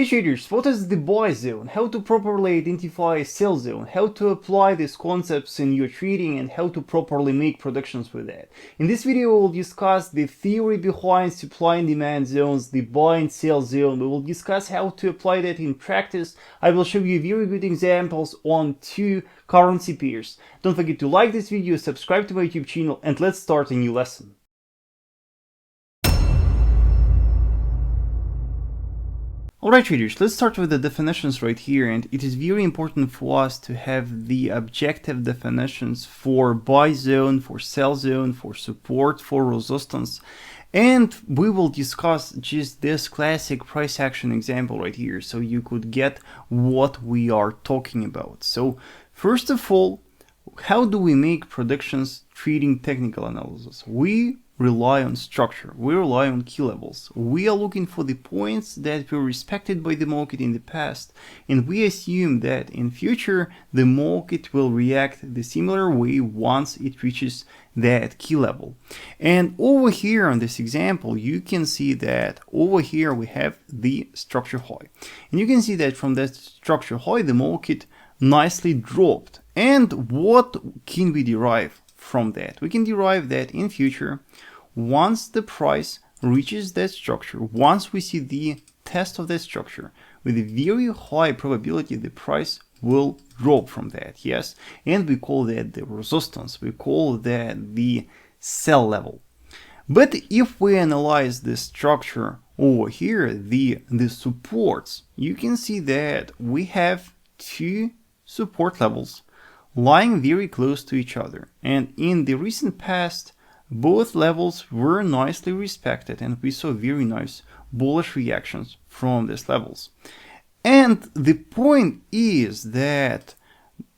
Hey traders, what is the buy zone? How to properly identify a sell zone? How to apply these concepts in your trading and how to properly make predictions with that. In this video, we will discuss the theory behind supply and demand zones, the buy and sell zone. We will discuss how to apply that in practice. I will show you very good examples on two currency pairs. Don't forget to like this video, subscribe to my YouTube channel, and let's start a new lesson. Alright traders, let's start with the definitions right here, and it is very important for us to have the objective definitions for buy zone, for sell zone, for support, for resistance, and we will discuss just this classic price action example right here so you could get what we are talking about. So first of all, how do we make predictions trading technical analysis? We rely on structure, we rely on key levels. We are looking for the points that were respected by the market in the past, and we assume that in future the market will react the similar way once it reaches that key level. And over here on this example, you can see that over here we have the structure high, and you can see that from that structure high the market nicely dropped. And what can we derive from that? We can derive that in future, once the price reaches that structure, once we see the test of that structure, with a very high probability the price will drop from that, yes, and we call that the resistance, we call that the sell level. But if we analyze the structure over here, the supports, you can see that we have two support levels lying very close to each other, and in the recent past both levels were nicely respected and we saw very nice bullish reactions from these levels. And the point is that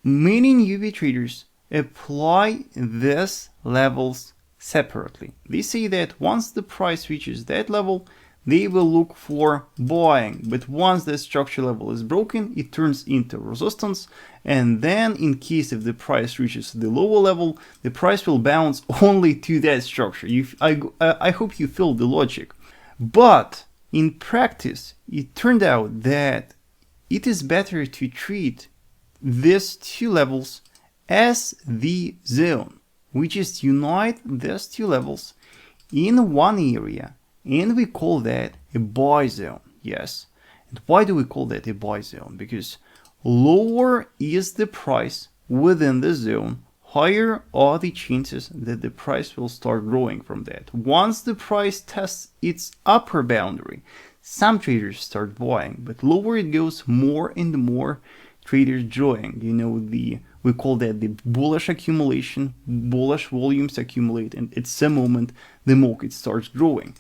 many newbie traders apply these levels separately. They say that once the price reaches that level, they will look for buying, but once the structure level is broken, it turns into resistance, and then in case if the price reaches the lower level, the price will bounce only to that structure. I hope you feel the logic. But in practice, it turned out that it is better to treat these two levels as the zone. We just unite these two levels in one area, and we call that a buy zone, yes. And why do we call that a buy zone? Because lower is the price within the zone, higher are the chances that the price will start growing from that. Once the price tests its upper boundary, some traders start buying, but lower it goes, more and more traders join. You know, we call that the bullish accumulation, bullish volumes accumulate, and at some moment the market starts growing.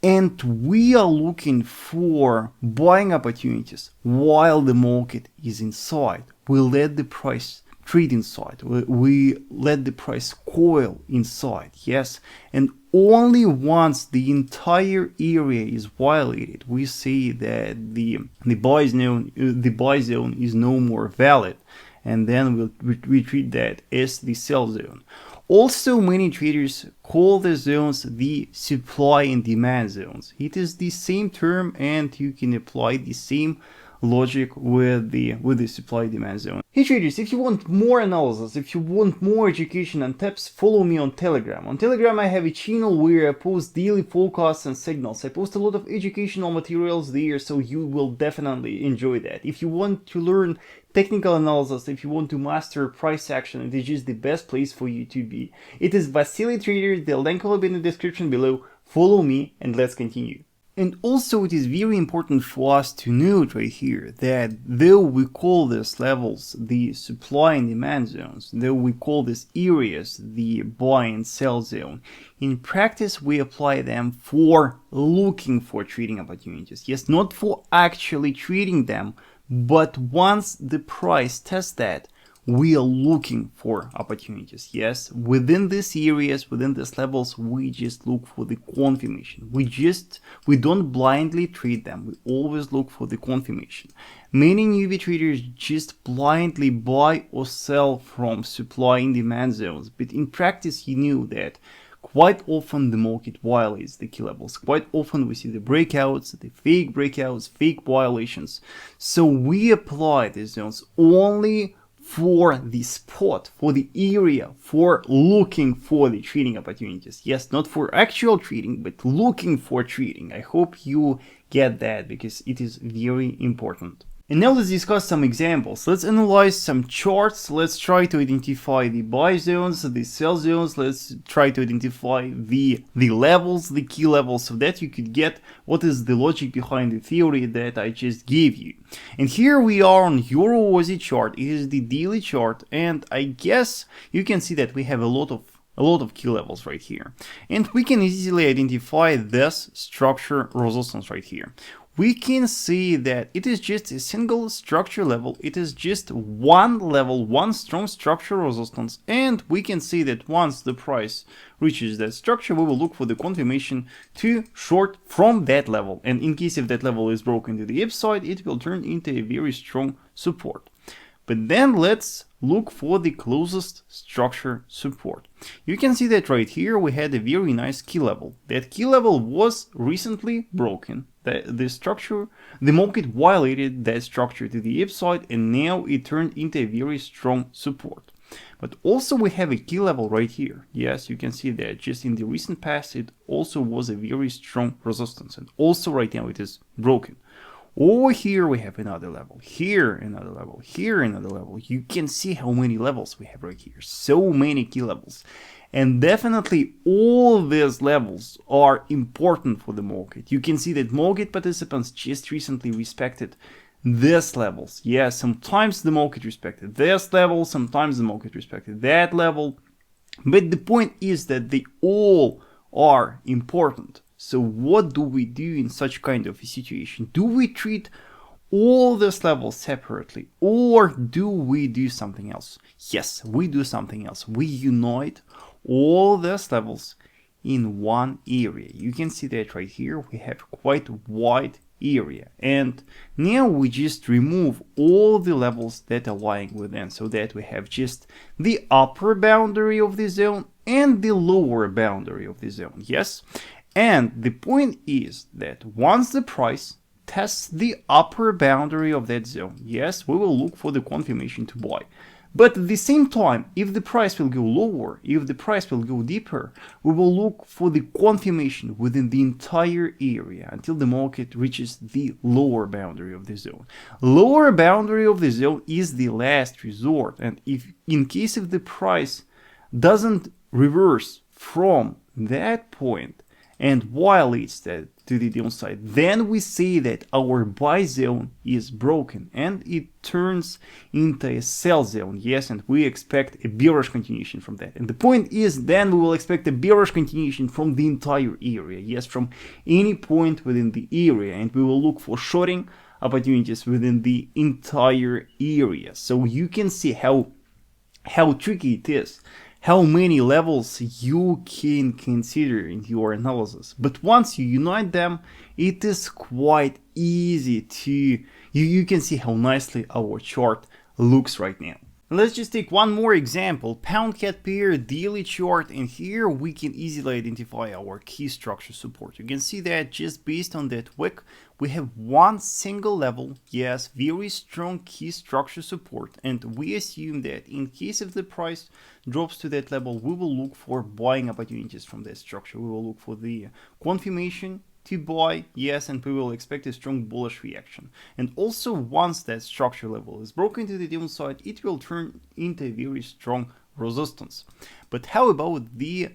And we are looking for buying opportunities while the market is inside. We let the price trade inside. We let the price coil inside, yes. And only once the entire area is violated, we say that the buy zone is no more valid, and then we treat that as the sell zone. Also, many traders call the zones the supply and demand zones. It is the same term, and you can apply the same logic with the supply demand zone. Hey traders, if you want more analysis, if you want more education and tips, follow me on Telegram. On Telegram I have a channel where I post daily forecasts and signals. I post a lot of educational materials there, so you will definitely enjoy that. If you want to learn technical analysis, if you want to master price action, it is just the best place for you to be. It is Vasily Trader, the link will be in the description below. Follow me and let's continue. And also it is very important for us to note right here that though we call these levels the supply and demand zones, though we call these areas the buy and sell zone, in practice we apply them for looking for trading opportunities. Yes, not for actually trading them, but once the price tests that, we are looking for opportunities. Yes, within these areas, within these levels, we just look for the confirmation. We don't blindly trade them. We always look for the confirmation. Many newbie traders just blindly buy or sell from supply and demand zones, but in practice you knew that quite often the market violates the key levels. Quite often we see the breakouts, the fake breakouts, fake violations. So we apply these zones only for the spot, for the area, for looking for the trading opportunities. Yes, not for actual trading, but looking for trading. I hope you get that because it is very important. And now let's discuss some examples. Let's analyze some charts. Let's try to identify the buy zones, the sell zones. Let's try to identify the levels, the key levels, so that you could get what is the logic behind the theory that I just gave you. And here we are on Euro Aussie chart. It is the daily chart, and I guess you can see that we have a lot of key levels right here. And we can easily identify this structure resistance right here. We can see that it is just a single structure level. It is just one level, one strong structure resistance. And we can see that once the price reaches that structure, we will look for the confirmation to short from that level. And in case if that level is broken to the upside, it will turn into a very strong support. But then let's look for the closest structure support. You can see that right here we had a very nice key level. That key level was recently broken. The market violated that structure to the upside, and now it turned into a very strong support. But also we have a key level right here. Yes, you can see that just in the recent past it also was a very strong resistance, and also right now it is broken. Over here we have another level, here another level, here another level. You can see how many levels we have right here, so many key levels. And definitely all these levels are important for the market. You can see that market participants just recently respected these levels. Yeah, sometimes the market respected this level, sometimes the market respected that level. But the point is that they all are important. So what do we do in such kind of a situation? Do we treat all these levels separately, or do we do something else? Yes, we do something else. We unite all these levels in one area. You can see that right here we have quite wide area, and now we just remove all the levels that are lying within, so that we have just the upper boundary of the zone and the lower boundary of the zone. Yes. And the point is that once the price tests the upper boundary of that zone, yes, we will look for the confirmation to buy. But at the same time, if the price will go lower, if the price will go deeper, we will look for the confirmation within the entire area until the market reaches the lower boundary of the zone. Lower boundary of the zone is the last resort, and if in case if the price doesn't reverse from that point and violates that to the downside, then we say that our buy zone is broken and it turns into a sell zone. Yes, and we expect a bearish continuation from that. And the point is, then we will expect a bearish continuation from the entire area. Yes, from any point within the area, and we will look for shorting opportunities within the entire area. So you can see how tricky it is, how many levels you can consider in your analysis. But once you unite them, it is quite easy to, you can see how nicely our chart looks right now. Let's just take one more example, pound cat pair daily chart, and here we can easily identify our key structure support. You can see that just based on that wick, we have one single level, yes, very strong key structure support, and we assume that in case if the price drops to that level, we will look for buying opportunities from that structure. We will look for the confirmation to buy, yes, and we will expect a strong bullish reaction. And also once that structure level is broken to the downside, it will turn into a very strong resistance. But how about the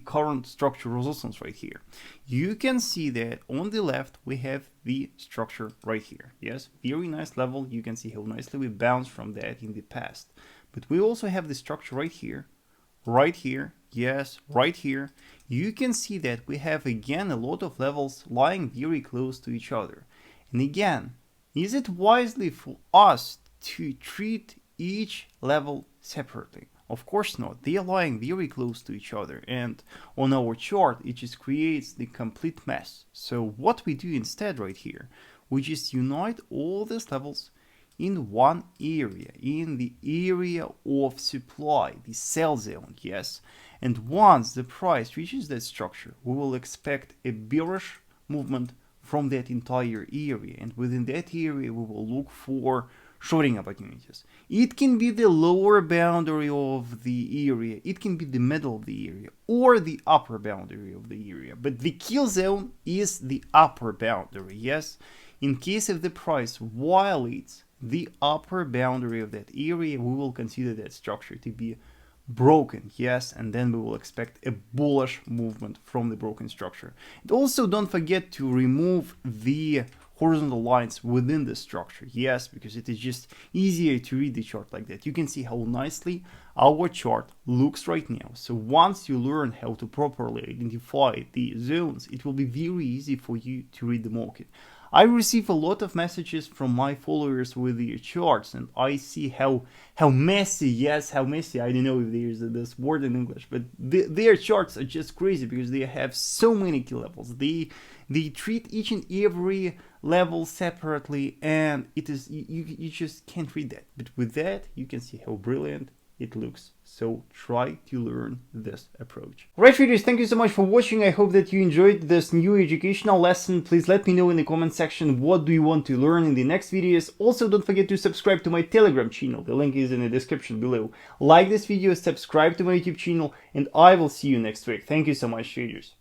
current structure resistance right here? You can see that on the left we have the structure right here. Yes, very nice level. You can see how nicely we bounced from that in the past. But we also have the structure right here, yes, right here. You can see that we have again a lot of levels lying very close to each other. And again, is it wisely for us to treat each level separately? Of course not. They are lying very close to each other, and on our chart it just creates the complete mess. So what we do instead right here, we just unite all these levels in one area, in the area of supply, the sell zone, yes. And once the price reaches that structure, we will expect a bearish movement from that entire area, and within that area we will look for shorting opportunities. It can be the lower boundary of the area, it can be the middle of the area, or the upper boundary of the area, but the kill zone is the upper boundary. Yes, in case if the price violates the upper boundary of that area, we will consider that structure to be broken. Yes, and then we will expect a bullish movement from the broken structure. And also don't forget to remove the horizontal lines within the structure. Yes, because it is just easier to read the chart like that. You can see how nicely our chart looks right now. So once you learn how to properly identify the zones, it will be very easy for you to read the market. I receive a lot of messages from my followers with their charts, and I see how messy, yes, how messy, I don't know if there's this word in English, but their charts are just crazy because they have so many key levels. They treat each and every level separately, and it is you just can't read that. But with that, you can see how brilliant it looks. So try to learn this approach. Alright traders, thank you so much for watching. I hope that you enjoyed this new educational lesson. Please let me know in the comment section what do you want to learn in the next videos. Also, don't forget to subscribe to my Telegram channel. The link is in the description below. Like this video, subscribe to my YouTube channel, and I will see you next week. Thank you so much, traders.